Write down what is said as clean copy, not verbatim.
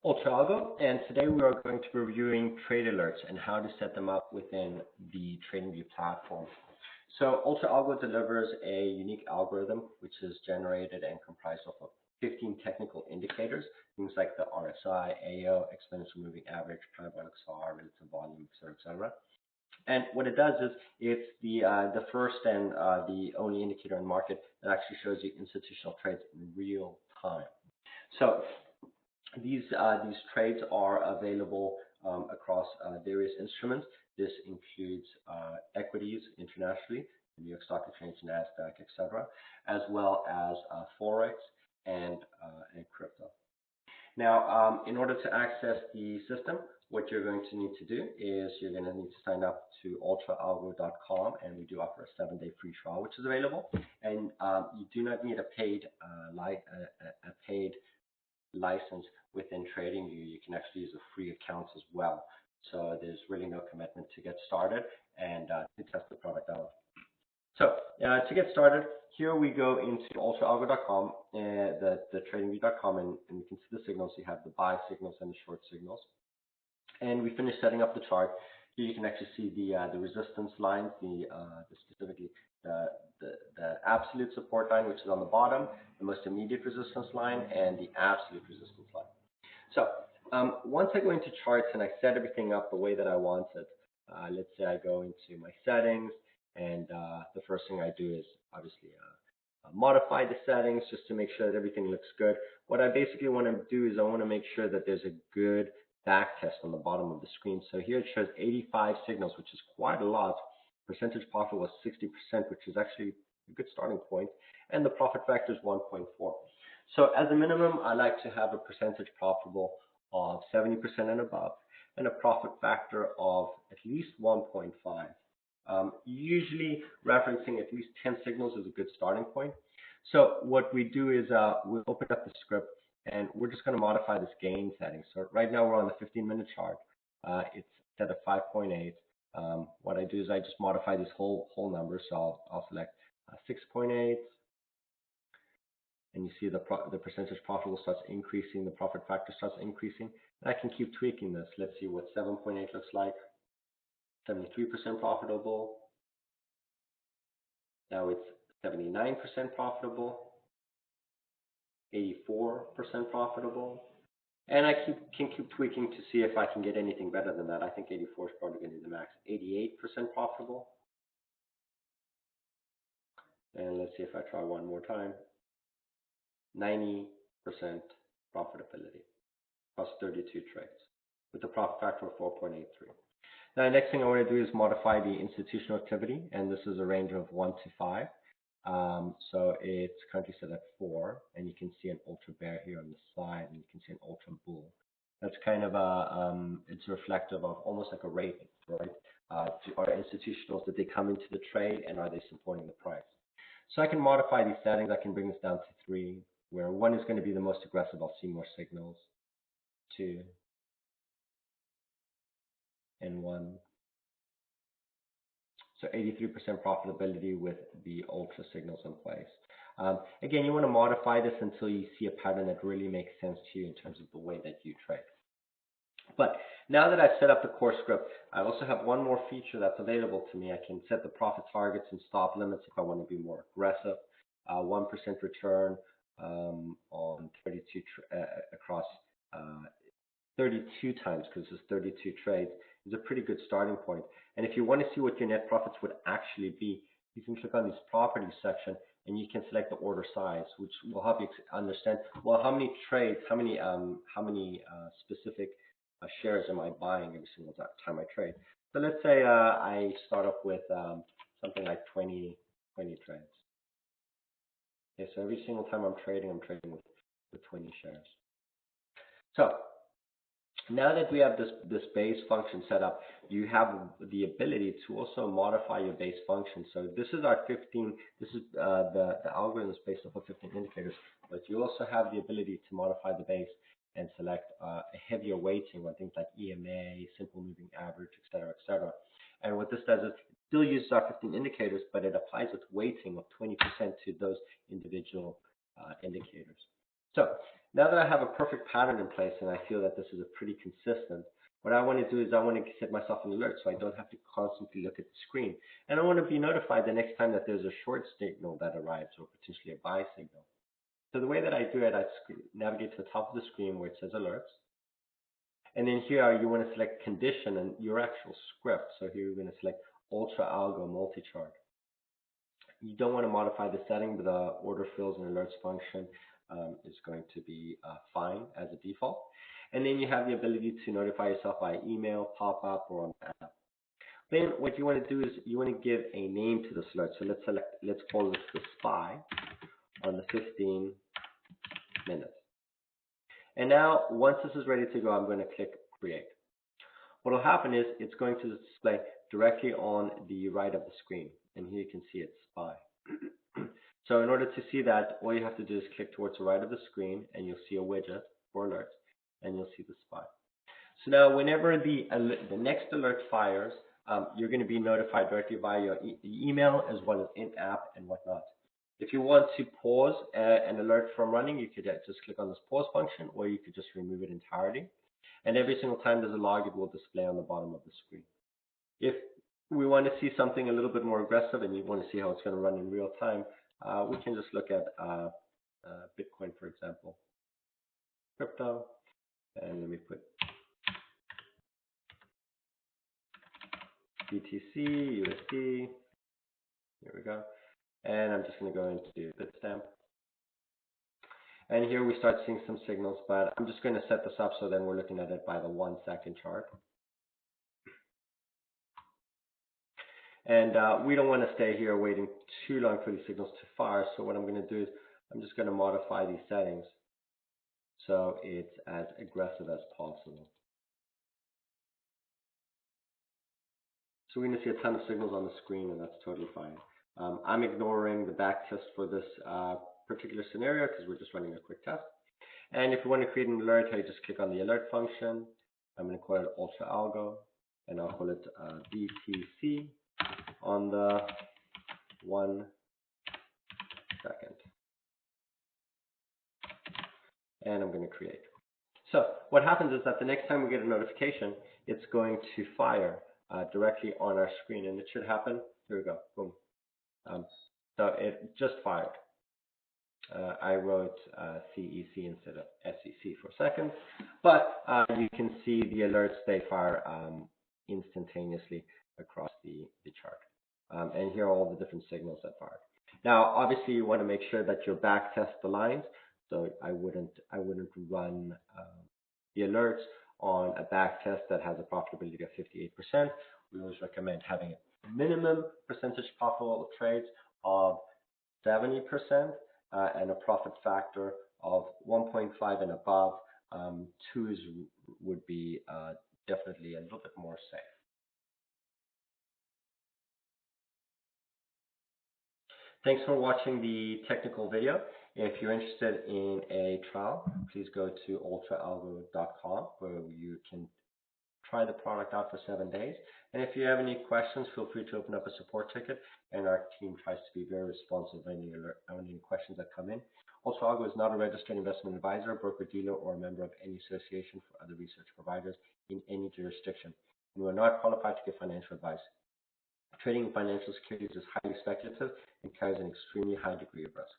UltraAlgo, and today we are going to be reviewing trade alerts and how to set them up within the TradingView platform. So UltraAlgo delivers a unique algorithm which is generated and comprised of 15 technical indicators, things like the RSI, AO, exponential moving average, parabolic SAR, relative volume, etc. And what it does is it's the first and the only indicator in the market that actually shows you institutional trades in real time. So these trades are available across various instruments. This includes equities internationally, the New York Stock Exchange, NASDAQ, etc., as well as Forex and crypto. Now, in order to access the system, what you're going to need to do is you're going to need to sign up to ultraalgo.com, and we do offer a 7-day free trial, which is available. And you do not need a paid license within TradingView. You can actually use a free account as well. So there's really no commitment to get started and to test the product out. So to get started, here we go into ultraalgo.com, the tradingview.com, and you can see the signals. You have the buy signals and the short signals. And we finished setting up the chart. Here you can actually see the resistance lines, specifically the absolute support line, which is on the bottom, the most immediate resistance line, and the absolute resistance line. So once I go into charts and I set everything up the way that I want it, let's say I go into my settings, and the first thing I do is obviously modify the settings just to make sure that everything looks good. What I basically want to do is I want to make sure that there's a good back test on the bottom of the screen. So here it shows 85 signals, which is quite a lot. Percentage profit was 60%, which is actually a good starting point. And the profit factor is 1.4. So as a minimum, I like to have a percentage profitable of 70% and above, and a profit factor of at least 1.5. Usually referencing at least 10 signals is a good starting point. So what we do is we'll open up the script, and we're just going to modify this gain setting. So right now we're on the 15-minute chart. It's set at 5.8. What I do is I just modify this whole number. So I'll select 6.8, and you see the percentage profitable starts increasing, the profit factor starts increasing, and I can keep tweaking this. Let's see what 7.8 looks like. 73% profitable. Now it's 79% profitable. 84% profitable. And I can keep tweaking to see if I can get anything better than that. I think 84 is probably going to be the max. 88% profitable. And let's see if I try one more time. 90% profitability across 32 trades with a profit factor of 4.83. Now, the next thing I want to do is modify the institutional activity, and this is a range of 1 to 5. So it's currently set at 4, and you can see an ultra bear here on the side, and you can see an ultra bull. That's kind of it's reflective of almost like a rating, right? Are institutionals, that they come into the trade, and are they supporting the price? So I can modify these settings. I can bring this down to 3, where 1 is going to be the most aggressive. I'll see more signals. 2 and 1. So 83% profitability with the ultra signals in place. Again, you want to modify this until you see a pattern that really makes sense to you in terms of the way that you trade. But now that I've set up the core script, I also have one more feature that's available to me. I can set the profit targets and stop limits if I want to be more aggressive. 1% return on 32 across 32 times, because there's 32 trades, is a pretty good starting point. And if you want to see what your net profits would actually be, you can click on this properties section, and you can select the order size, which will help you understand, well, how many trades, how many specific shares am I buying every single time I trade. So let's say I start off with something like 20 trades. Okay, so every single time I'm trading with 20 shares. So now that we have this base function set up, you have the ability to also modify your base function. So this is our 15. This is the algorithm is based off of 15 indicators, but you also have the ability to modify the base and select a heavier weighting on things like EMA, simple moving average, etc., etc. And what this does is it still uses our 15 indicators, but it applies its weighting of 20% to those individual indicators. So Now that I have a perfect pattern in place and I feel that this is a pretty consistent, what I want to do is I want to set myself an alert so I don't have to constantly look at the screen. And I want to be notified the next time that there's a short signal that arrives or potentially a buy signal. So the way that I do it, I navigate to the top of the screen where it says alerts. And then here you want to select condition and your actual script. So here you're going to select UltraAlgo multi-chart. You don't want to modify the setting, but the order fills and alerts function is going to be fine as a default. And then you have the ability to notify yourself by email, pop-up, or on the app. Then what you want to do is you want to give a name to this alert. So let's call this the SPY on the 15 minutes. And now once this is ready to go, I'm going to click create. What will happen is it's going to display directly on the right of the screen. And here you can see it's SPY. So in order to see that, all you have to do is click towards the right of the screen and you'll see a widget for alerts and you'll see the SPY. So now whenever the next alert fires, you're going to be notified directly via your email as well as in-app and whatnot. If you want to pause an alert from running, you could just click on this pause function, or you could just remove it entirely. And every single time there's a log, it will display on the bottom of the screen. If we want to see something a little bit more aggressive and you want to see how it's going to run in real time, we can just look at Bitcoin, for example, crypto, and let me put BTC, USD, here we go. And I'm just going to go into Bitstamp. And here we start seeing some signals, but I'm just going to set this up so then we're looking at it by the 1 second chart. And we don't want to stay here waiting too long for these signals to fire. So what I'm going to do is I'm just going to modify these settings so it's as aggressive as possible. So we're going to see a ton of signals on the screen, and that's totally fine. I'm ignoring the back test for this particular scenario because we're just running a quick test. And if you want to create an alert, I just click on the alert function. I'm going to call it UltraAlgo, and I'll call it BTC on the 1 second. And I'm going to create. So what happens is that the next time we get a notification, it's going to fire directly on our screen, and it should happen. Here we go, boom. So it just fired. I wrote CEC instead of SEC for a second, but you can see the alerts, they fire instantaneously across the chart. And here are all the different signals that fired. Now, obviously, you want to make sure that your back test aligns. So I wouldn't run the alerts on a back test that has a profitability of 58%. We always recommend having a minimum percentage profitable trades of 70% and a profit factor of 1.5 and above. 2 would be definitely a little bit more safe. Thanks for watching the technical video. If you're interested in a trial, please go to ultraalgo.com where you can try the product out for 7 days. And if you have any questions, feel free to open up a support ticket, and our team tries to be very responsive to any questions that come in. UltraAlgo is not a registered investment advisor, broker-dealer, or a member of any association for other research providers in any jurisdiction. And we are not qualified to give financial advice. Trading in financial securities is highly speculative and carries an extremely high degree of risk.